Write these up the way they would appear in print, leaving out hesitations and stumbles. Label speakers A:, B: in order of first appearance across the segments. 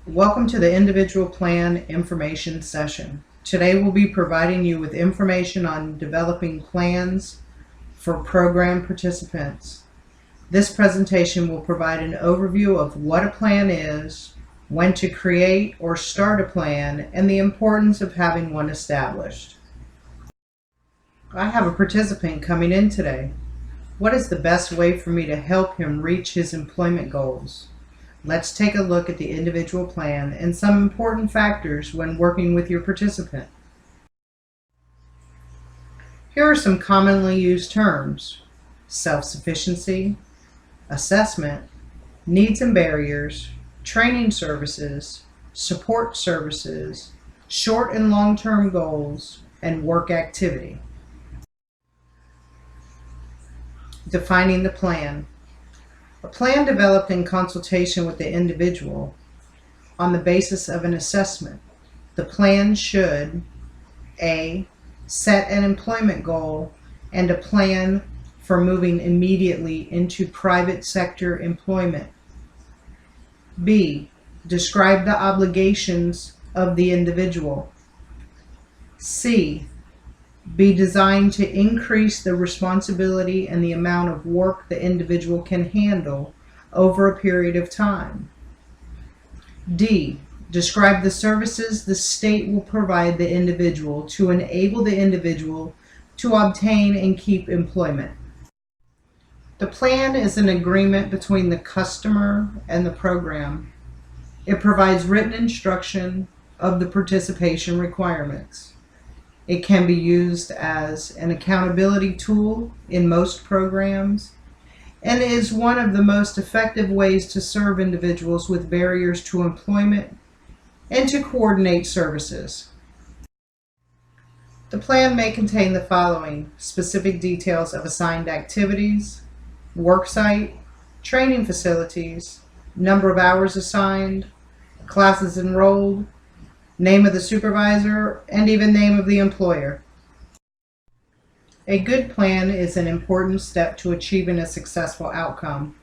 A: Welcome to the Individual Plan Information Session. Today we'll be providing you with information on developing plans for program participants. This presentation will provide an overview of what a plan is, when to create or start a plan, and the importance of having one established. I have a participant coming in today. What is the best way for me to help him reach his employment goals? Let's take a look at the individual plan and some important factors when working with your participant. Here are some commonly used terms: self-sufficiency, assessment, needs and barriers, training services, support services, short and long-term goals, and work activity. Defining the plan. A plan developed in consultation with the individual on the basis of an assessment. The plan should A. Set an employment goal and a plan for moving immediately into private sector employment. B. Describe the obligations of the individual. C. Be designed to increase the responsibility and the amount of work the individual can handle over a period of time. D. Describe the services the state will provide the individual to enable the individual to obtain and keep employment. The plan is an agreement between the customer and the program. It provides written instruction of the participation requirements. It can be used as an accountability tool in most programs and is one of the most effective ways to serve individuals with barriers to employment and to coordinate services. The plan may contain the following: specific details of assigned activities, worksite, training facilities, number of hours assigned, classes enrolled, name of the supervisor, and even name of the employer. A good plan is an important step to achieving a successful outcome.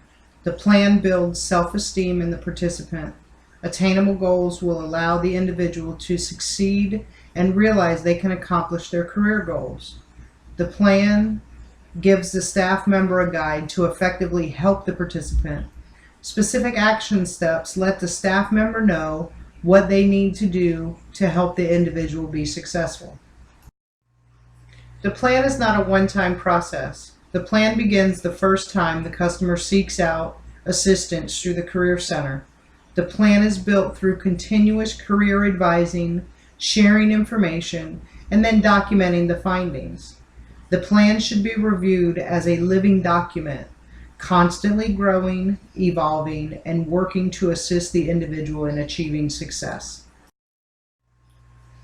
A: The plan builds self-esteem in the participant. Attainable goals will allow the individual to succeed and realize they can accomplish their career goals. The plan gives the staff member a guide to effectively help the participant. Specific action steps let the staff member know what they need to do to help the individual be successful. The plan is not a one-time process. The plan begins the first time the customer seeks out assistance through the Career Center. The plan is built through continuous career advising, sharing information, and then documenting the findings. The plan should be reviewed as a living document, constantly growing, evolving, and working to assist the individual in achieving success.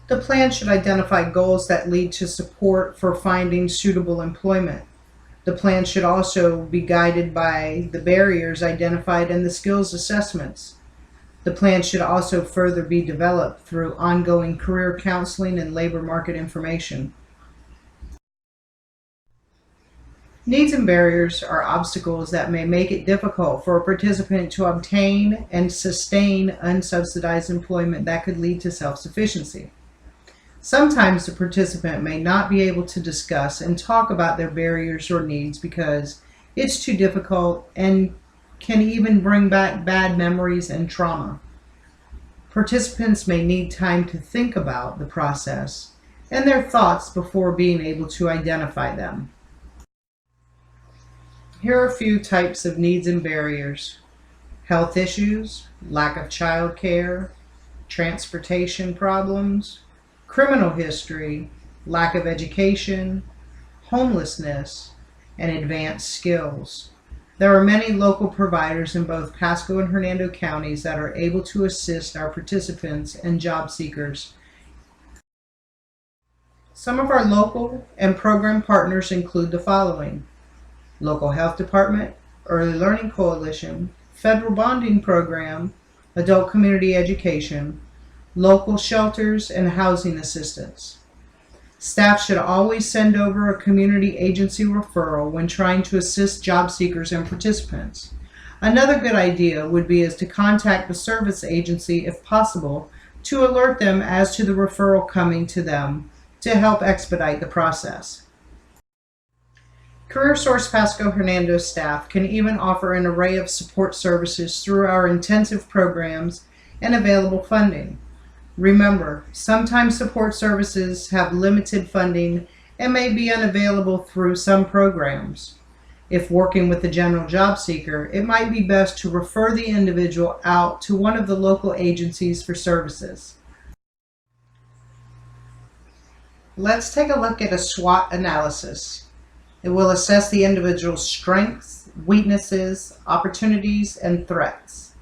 A: The plan should identify goals that lead to support for finding suitable employment. The plan should also be guided by the barriers identified in the skills assessments. The plan should also further be developed through ongoing career counseling and labor market information. Needs and barriers are obstacles that may make it difficult for a participant to obtain and sustain unsubsidized employment that could lead to self-sufficiency. Sometimes the participant may not be able to discuss and talk about their barriers or needs because it's too difficult and can even bring back bad memories and trauma. Participants may need time to think about the process and their thoughts before being able to identify them. Here are a few types of needs and barriers: health issues, lack of child care, transportation problems, criminal history, lack of education, homelessness, and advanced skills. There are many local providers in both Pasco and Hernando counties that are able to assist our participants and job seekers. Some of our local and program partners include the following: Local Health Department, Early Learning Coalition, Federal Bonding Program, Adult Community Education, local shelters, and housing assistance. Staff should always send over a community agency referral when trying to assist job seekers and participants. Another good idea would be is to contact the service agency if possible to alert them as to the referral coming to them to help expedite the process. CareerSource Pasco Hernando staff can even offer an array of support services through our intensive programs and available funding. Remember, sometimes support services have limited funding and may be unavailable through some programs. If working with a general job seeker, it might be best to refer the individual out to one of the local agencies for services. Let's take a look at a SWOT analysis. It will assess the individual's strengths, weaknesses, opportunities, and threats.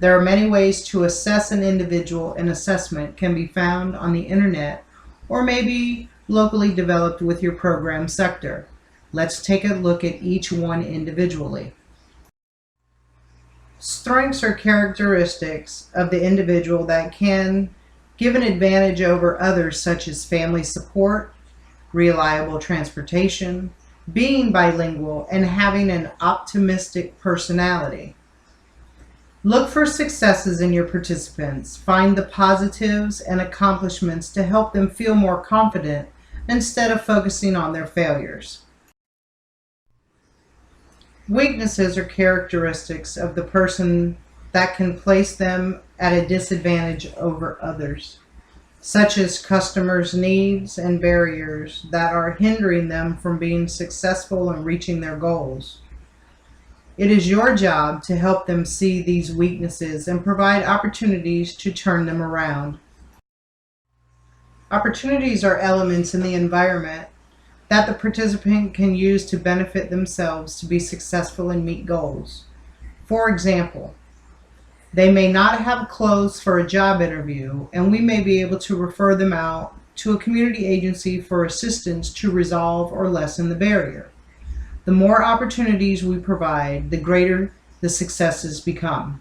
A: There are many ways to assess an individual. An assessment can be found on the internet or may be locally developed with your program sector. Let's take a look at each one individually. Strengths are characteristics of the individual that can give an advantage over others, such as family support, reliable transportation, being bilingual, and having an optimistic personality. Look for successes in your participants. Find the positives and accomplishments to help them feel more confident instead of focusing on their failures. Weaknesses are characteristics of the person that can place them at a disadvantage over others, such as customers' needs and barriers that are hindering them from being successful and reaching their goals. It is your job to help them see these weaknesses and provide opportunities to turn them around. Opportunities are elements in the environment that the participant can use to benefit themselves to be successful and meet goals. For example, they may not have clothes for a job interview, and we may be able to refer them out to a community agency for assistance to resolve or lessen the barrier. The more opportunities we provide, the greater the successes become.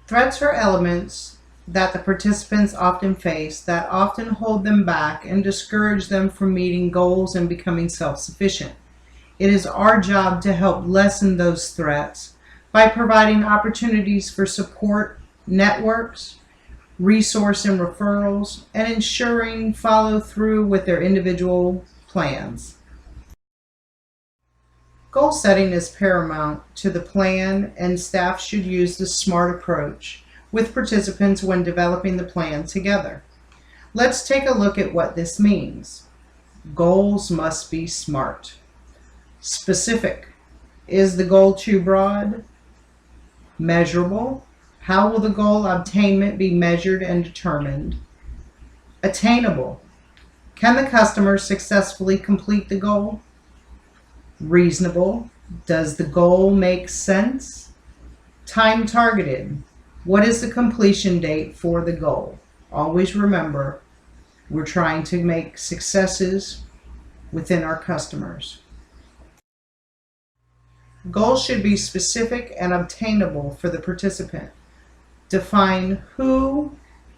A: Threats are elements that the participants often face that often hold them back and discourage them from meeting goals and becoming self-sufficient. It is our job to help lessen those threats by providing opportunities for support networks, resource and referrals, and ensuring follow through with their individual plans. Goal setting is paramount to the plan, and staff should use the SMART approach with participants when developing the plan together. Let's take a look at what this means. Goals must be SMART. Specific. Is the goal too broad? Measurable. How will the goal obtainment be measured and determined? Attainable. Can the customer successfully complete the goal? Reasonable. Does the goal make sense? Time targeted. What is the completion date for the goal? Always remember, we're trying to make successes within our customers. Goals should be specific and obtainable for the participant. Define who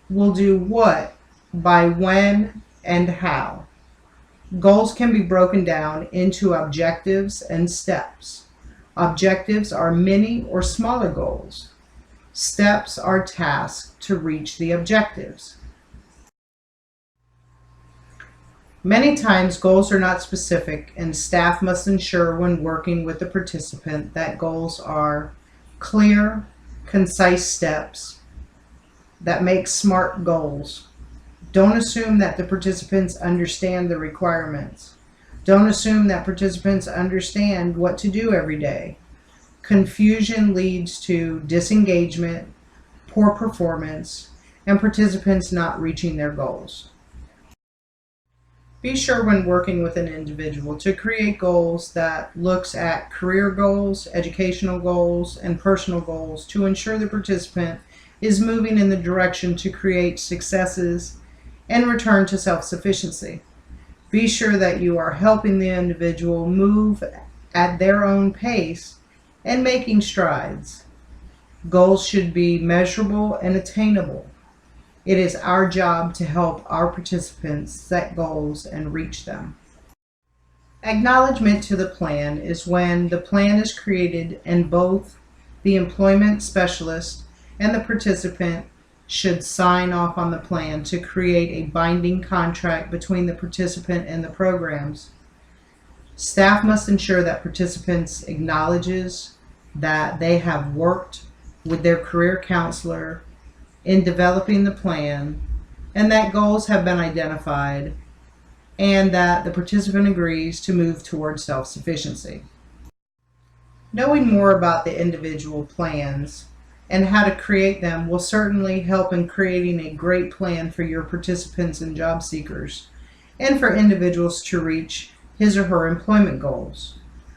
A: will do what, by when, and how. Goals can be broken down into objectives and steps. Objectives are mini or smaller goals. Steps are tasks to reach the objectives. Many times goals are not specific, and staff must ensure when working with the participant that goals are clear, concise steps that make SMART goals. Don't assume that the participants understand the requirements. Don't assume that participants understand what to do every day. Confusion leads to disengagement, poor performance, and participants not reaching their goals. Be sure when working with an individual to create goals that looks at career goals, educational goals, and personal goals to ensure the participant is moving in the direction to create successes and return to self-sufficiency. Be sure that you are helping the individual move at their own pace and making strides. Goals should be measurable and attainable. It is our job to help our participants set goals and reach them. Acknowledgement to the plan is when the plan is created and both the employment specialist and the participant should sign off on the plan to create a binding contract between the participant and the programs. Staff must ensure that participants acknowledges that they have worked with their career counselor in developing the plan and that goals have been identified and that the participant agrees to move towards self-sufficiency. Knowing more about the individual plans and how to create them will certainly help in creating a great plan for your participants and job seekers and for individuals to reach his or her employment goals.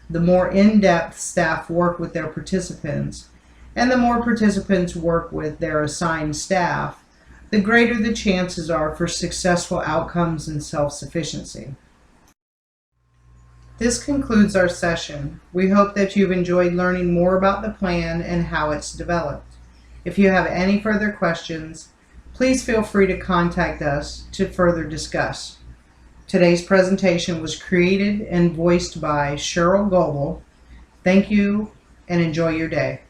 A: The more in-depth staff work with their participants and the more participants work with their assigned staff, the greater the chances are for successful outcomes and self-sufficiency. This concludes our session. We hope that you've enjoyed learning more about the plan and how it's developed. If you have any further questions, please feel free to contact us to further discuss. Today's presentation was created and voiced by Cheryl Goebel. Thank you and enjoy your day.